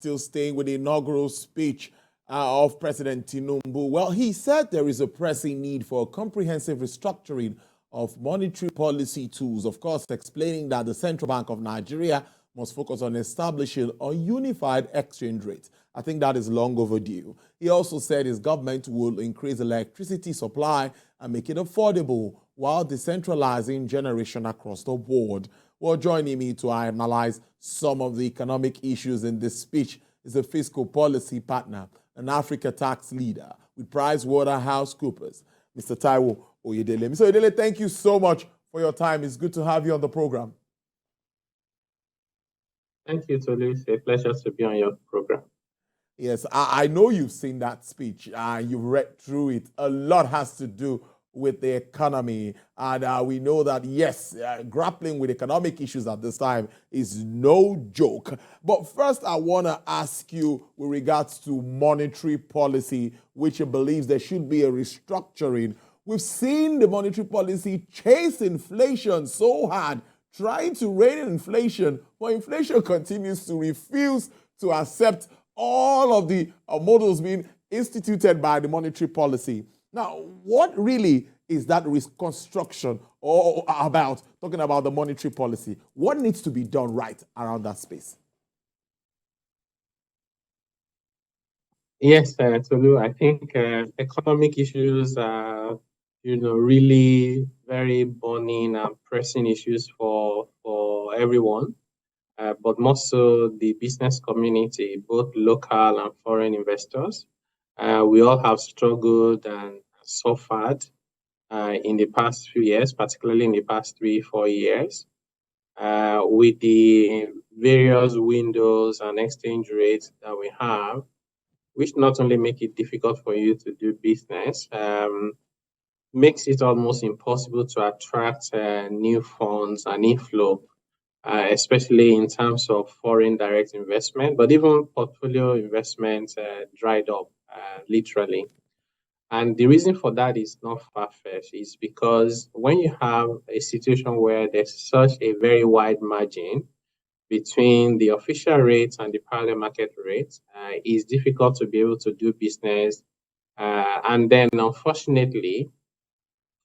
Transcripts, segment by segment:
Still staying with the inaugural speech of President Tinubu. Well, he said there is a pressing need for a comprehensive restructuring of monetary policy tools, of course, explaining that the Central Bank of Nigeria must focus on establishing a unified exchange rate. I think that is long overdue. He also said his government will increase electricity supply and make it affordable while decentralizing generation across the board. Well, joining me to analyze some of the economic issues in this speech is a fiscal policy partner, an Africa tax leader with PricewaterhouseCoopers, Mr. Taiwo Oyedele. Mr. Oyedele, thank you so much for your time. It's good to have you on the program. Thank you, Tolu. It's a pleasure to be on your program. Yes, I know you've seen that speech. You've read through it. A lot has to do with the economy. And we know that, yes, grappling with economic issues at this time is no joke. But first, I want to ask you with regards to monetary policy, which believes there should be a restructuring. We've seen the monetary policy chase inflation so hard, trying to rein in inflation, but inflation continues to refuse to accept all of the models being instituted by the monetary policy. Now, what really is that reconstruction all about, talking about the monetary policy? What needs to be done right around that space? Yes, Tolu, I think economic issues are, really very burning and pressing issues for everyone, but more so the business community, both local and foreign investors. We all have struggled and suffered in the past few years, particularly in the past 3-4 years, with the various windows and exchange rates that we have, which not only make it difficult for you to do business, makes it almost impossible to attract new funds and inflow, especially in terms of foreign direct investment, but even portfolio investment dried up, literally. And the reason for that is not far-fetched. It's because when you have a situation where there's such a very wide margin between the official rates and the parallel market rates, it's difficult to be able to do business. And then, unfortunately,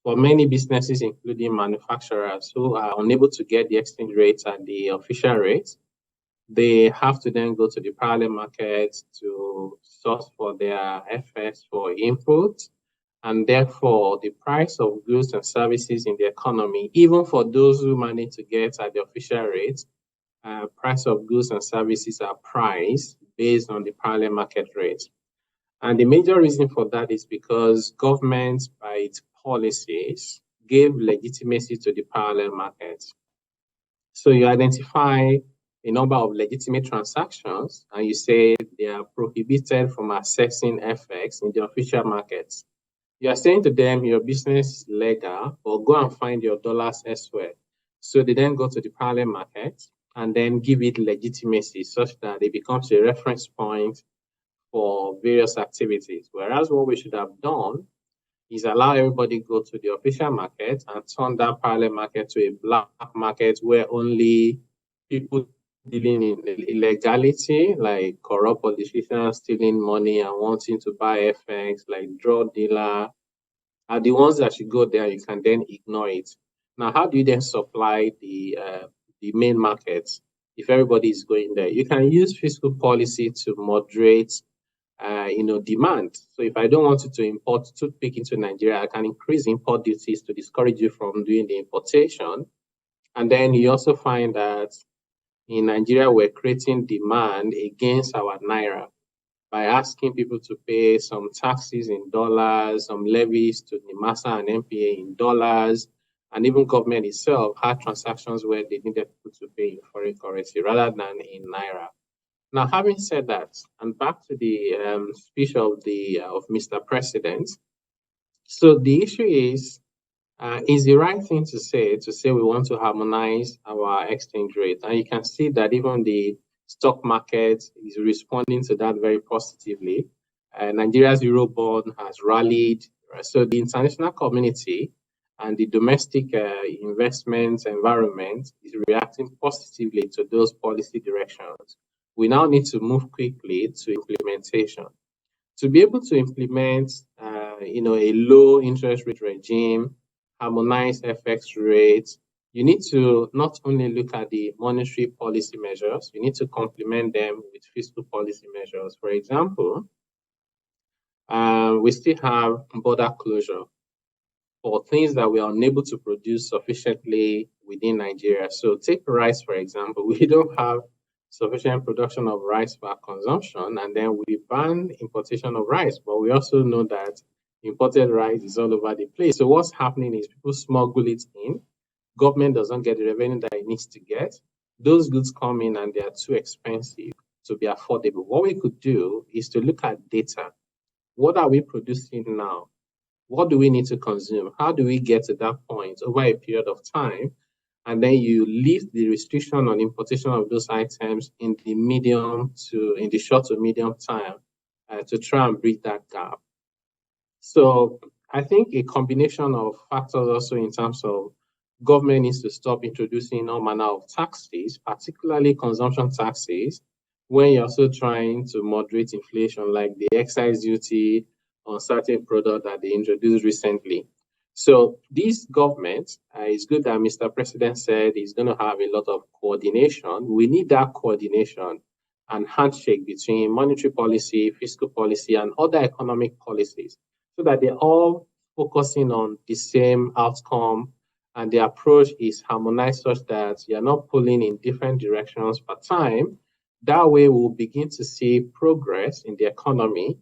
for many businesses, including manufacturers who are unable to get the exchange rates and the official rates, they have to then go to the parallel market to source for their FS for input. And therefore, the price of goods and services in the economy, even for those who manage to get at the official rates, price of goods and services are priced based on the parallel market rates. And the major reason for that is because government, by its policies, gave legitimacy to the parallel market. So you identify a number of legitimate transactions and you say they are prohibited from accessing FX in the official markets. You are saying to them your business is legal, but go and find your dollars elsewhere. So they then go to the parallel market and then give it legitimacy such that it becomes a reference point for various activities. Whereas what we should have done is allow everybody go to the official market and turn that parallel market to a black market where only people dealing in illegality, like corrupt politicians stealing money and wanting to buy FX, like drug dealer, are the ones that should go there. You can then ignore it. Now, how do you then supply the main markets if everybody is going there? You can use fiscal policy to moderate demand. So if I don't want you to import toothpick into Nigeria, I can increase import duties to discourage you from doing the importation. And then you also find that in Nigeria, we're creating demand against our naira by asking people to pay some taxes in dollars, some levies to NIMASA and MPA in dollars, and even government itself had transactions where they needed people to pay in foreign currency rather than in naira. Now, having said that, and back to the speech of Mr. President, so the issue is the right thing to say we want to harmonize our exchange rate, and you can see that even the stock market is responding to that very positively. Nigeria's Eurobond has rallied, so the international community and the domestic investment environment is reacting positively to those policy directions. We now need to move quickly to implementation. To be able to implement, a low interest rate regime, harmonize FX rates, you need to not only look at the monetary policy measures, you need to complement them with fiscal policy measures. For example, we still have border closure for things that we are unable to produce sufficiently within Nigeria. So take rice, for example. We don't have sufficient production of rice for our consumption, and then we ban importation of rice. But we also know that imported rice is all over the place. So what's happening is people smuggle it in. Government doesn't get the revenue that it needs to get. Those goods come in and they are too expensive to be affordable. What we could do is to look at data. What are we producing now? What do we need to consume? How do we get to that point over a period of time? And then you lift the restriction on importation of those items in the short to medium time to try and bridge that gap. So I think a combination of factors also in terms of government needs to stop introducing all manner of taxes, particularly consumption taxes, when you're also trying to moderate inflation, like the excise duty on certain products that they introduced recently. So this government, it's good that Mr. President said he's going to have a lot of coordination. We need that coordination and handshake between monetary policy, fiscal policy, and other economic policies so that they're all focusing on the same outcome and the approach is harmonized such that you're not pulling in different directions per time. That way, we'll begin to see progress in the economy.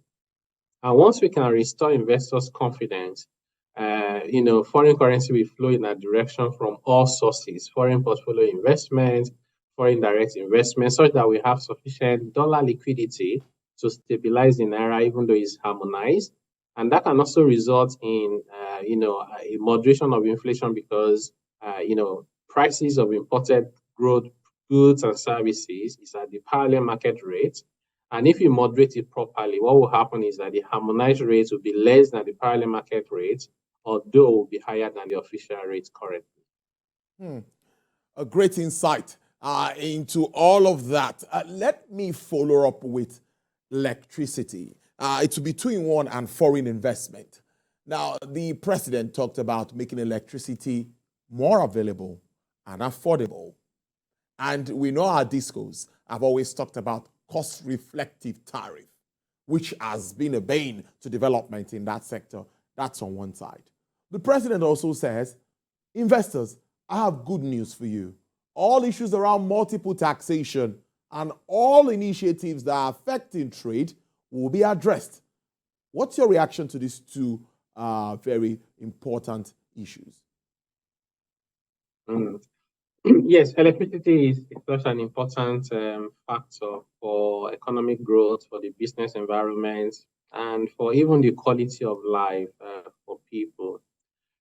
And once we can restore investors' confidence, foreign currency will flow in that direction from all sources, foreign portfolio investments, foreign direct investments, such that we have sufficient dollar liquidity to stabilize the naira, even though it's harmonized. And that can also result in, a moderation of inflation because, prices of imported goods and services is at the parallel market rate. And if you moderate it properly, what will happen is that the harmonized rate will be less than the parallel market rate, although will be higher than the official rate currently. A great insight into all of that. Let me follow up with electricity. It will be two in one and foreign investment. Now, the president talked about making electricity more available and affordable. And we know our discos have always talked about cost-reflective tariff, which has been a bane to development in that sector. That's on one side. The president also says, investors, I have good news for you. All issues around multiple taxation and all initiatives that are affecting trade will be addressed. What's your reaction to these two very important issues? Yes, electricity is such an important factor for economic growth, for the business environment, and for even the quality of life for people.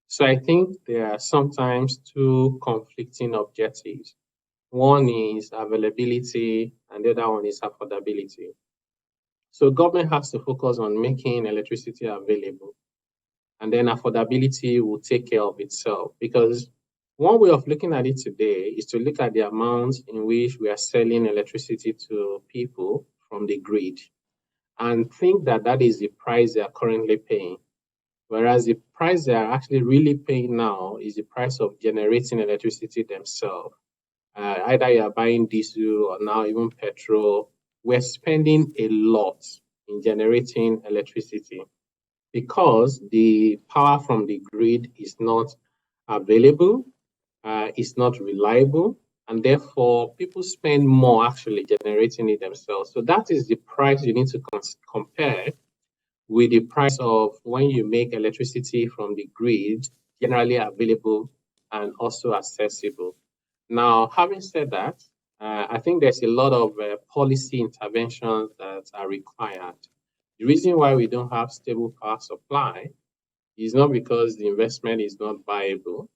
So I think there are sometimes two conflicting objectives. One is availability, and the other one is affordability. So government has to focus on making electricity available, and then affordability will take care of itself. Because one way of looking at it today is to look at the amount in which we are selling electricity to people from the grid and think that that is the price they are currently paying. Whereas the price they are actually really paying now is the price of generating electricity themselves. Either you are buying diesel or now even petrol. We're spending a lot in generating electricity because the power from the grid is not available, it's not reliable, and therefore people spend more actually generating it themselves. So that is the price you need to compare with the price of when you make electricity from the grid, generally available and also accessible. Now, having said that, I think there's a lot of policy interventions that are required. The reason why we don't have stable power supply is not because the investment is not viable,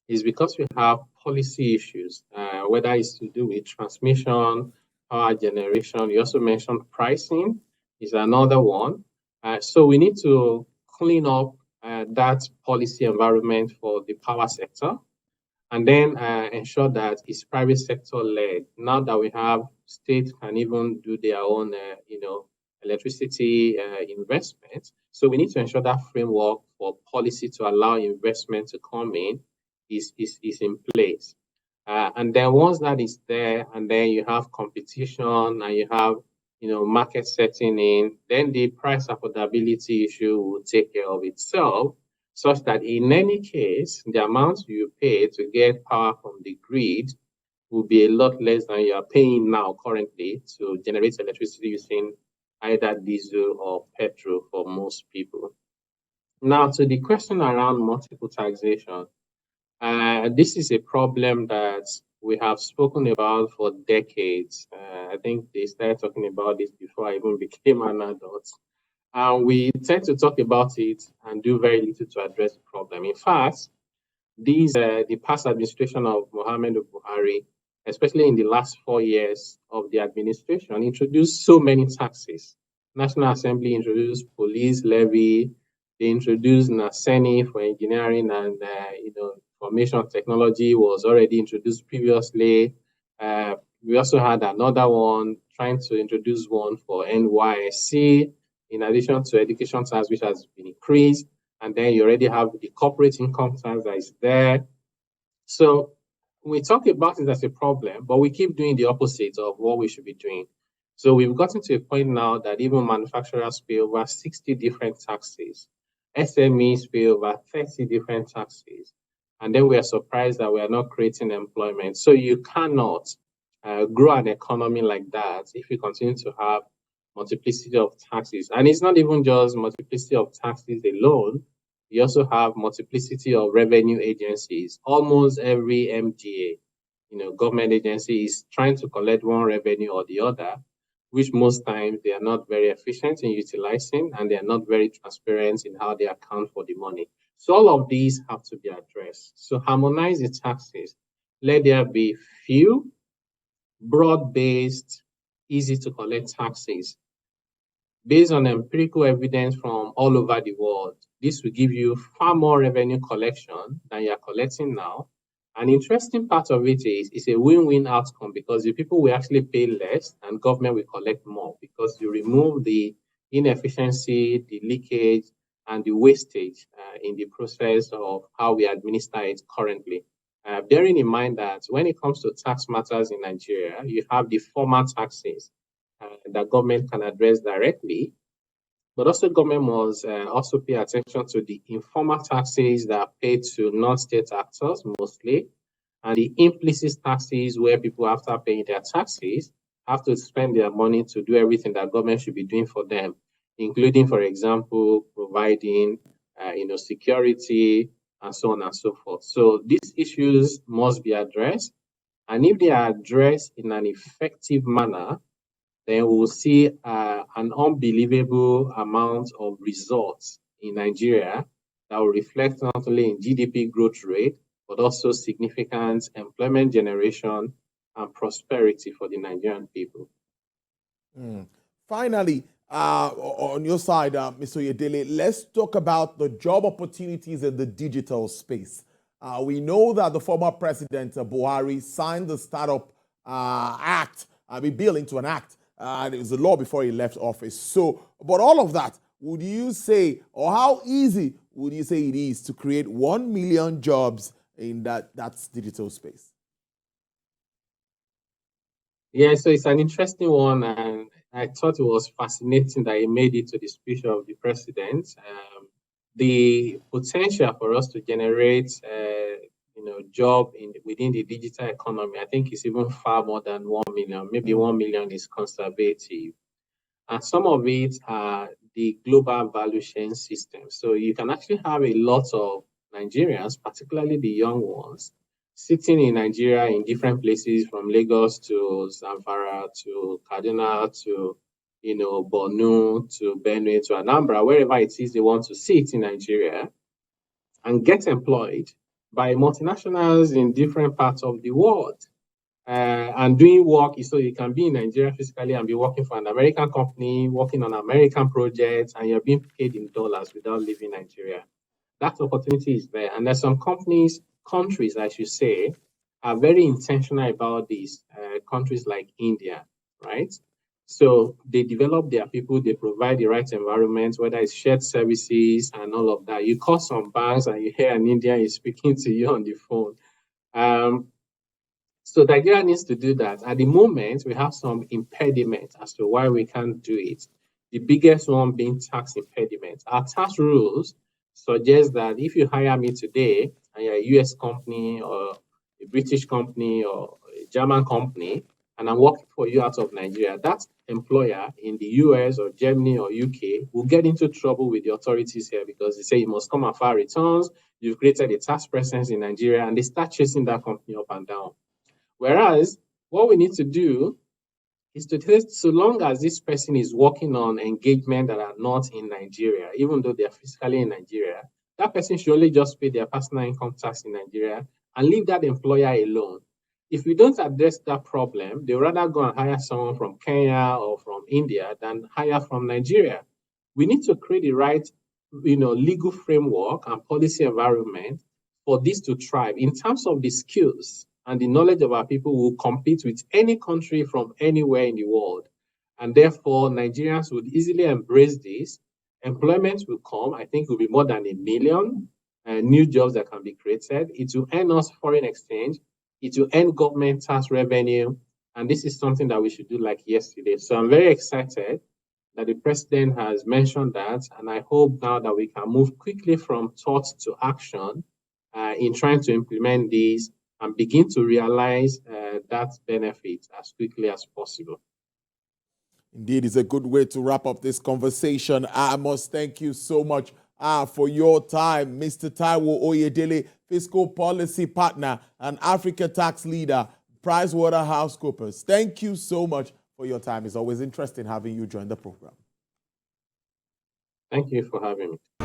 it's because we have policy issues, whether it's to do with transmission, power generation. You also mentioned pricing is another one. So we need to clean up that policy environment for the power sector. and then ensure that it's private sector led. Now that we have states can even do their own, electricity investment. So we need to ensure that framework for policy to allow investment to come in is in place. And then once that is there, and then you have competition and you have market setting in, then the price affordability issue will take care of itself, such that in any case, the amount you pay to get power from the grid will be a lot less than you are paying now currently to generate electricity using either diesel or petrol for most people. Now, to the question around multiple taxation, this is a problem that we have spoken about for decades. I think they started talking about this before I even became an adult. And we tend to talk about it and do very little to address the problem. In fact, the past administration of Mohamed Buhari, especially in the last 4 years of the administration, introduced so many taxes. National Assembly introduced police levy. They introduced Naseni for engineering and information technology was already introduced previously. We also had another one trying to introduce one for NYSC, in addition to education tax, which has been increased. And then you already have the corporate income tax that is there. So we talk about it as a problem, but we keep doing the opposite of what we should be doing. So we've gotten to a point now that even manufacturers pay over 60 different taxes. SMEs pay over 30 different taxes. And then we are surprised that we are not creating employment. So you cannot grow an economy like that if you continue to have multiplicity of taxes. And it's not even just multiplicity of taxes alone. You also have multiplicity of revenue agencies. Almost every MGA, government agency is trying to collect one revenue or the other, which most times they are not very efficient in utilizing and they are not very transparent in how they account for the money. So all of these have to be addressed. So harmonize the taxes. Let there be few, broad-based, easy to collect taxes based on empirical evidence from all over the world. This will give you far more revenue collection than you are collecting now. An interesting part of it is it's a win-win outcome because the people will actually pay less and government will collect more because you remove the inefficiency, the leakage, and the wastage in the process of how we administer it currently. Bearing in mind that when it comes to tax matters in Nigeria, you have the formal taxes that government can address directly, but also government must also pay attention to the informal taxes that are paid to non-state actors mostly, and the implicit taxes where people, after paying their taxes, have to spend their money to do everything that government should be doing for them, including, for example, providing, security and so on and so forth. So these issues must be addressed, and if they are addressed in an effective manner, then we will see an unbelievable amount of results in Nigeria that will reflect not only in GDP growth rate, but also significant employment generation and prosperity for the Nigerian people. Finally, on your side, Mr. Yedele, let's talk about the job opportunities in the digital space. We know that the former president, Buhari, signed the Startup Bill into an act. And it was a law before he left office. So, but all of that, would you say, or how easy would you say it is to create 1 million jobs in that's digital space? Yeah, so it's an interesting one, and I thought it was fascinating that he made it to the speech of the president. The potential for us to generate, job within the digital economy, I think is even far more than 1 million. Maybe 1 million is conservative. And some of it are the global value chain system. So you can actually have a lot of Nigerians, particularly the young ones, sitting in Nigeria in different places from Lagos to Zamfara to Kaduna to Borno to Benue to Anambra, wherever it is they want to sit in Nigeria and get employed by multinationals in different parts of the world. And doing work so you can be in Nigeria physically and be working for an American company, working on American projects, and you're being paid in dollars without leaving Nigeria. That opportunity is there. And there's some companies countries, I should say, are very intentional about this. Countries like India, right? So they develop their people, they provide the right environment, whether it's shared services and all of that. You call some banks and you hear an Indian is speaking to you on the phone. Um, so Nigeria needs to do that. At the moment, we have some impediments as to why we can't do it. The biggest one being tax impediments. Our tax rules suggest that if you hire me today and you're a US company or a British company or a German company, and I'm working for you out of Nigeria, that employer in the US or Germany or UK will get into trouble with the authorities here because they say you must come and file returns, you've created a tax presence in Nigeria, and they start chasing that company up and down. Whereas what we need to do is to test so long as this person is working on engagement that are not in Nigeria, even though they are physically in Nigeria, that person should only just pay their personal income tax in Nigeria and leave that employer alone. If we don't address that problem, they rather go and hire someone from Kenya or from India than hire from Nigeria. We need to create the right, legal framework and policy environment for this to thrive in terms of the skills and the knowledge of our people will compete with any country from anywhere in the world. And therefore, Nigerians would easily embrace this. Employment will come. I think it will be more than 1 million new jobs that can be created. It will earn us foreign exchange. It will earn government tax revenue. And this is something that we should do like yesterday. So I'm very excited that the president has mentioned that. And I hope now that we can move quickly from thought to action in trying to implement these and begin to realize that benefit as quickly as possible. Indeed, it's a good way to wrap up this conversation. I must thank you so much for your time, Mr. Taiwo Oyedele, Fiscal Policy Partner and Africa Tax Leader, PricewaterhouseCoopers. Thank you so much for your time. It's always interesting having you join the program. Thank you for having me.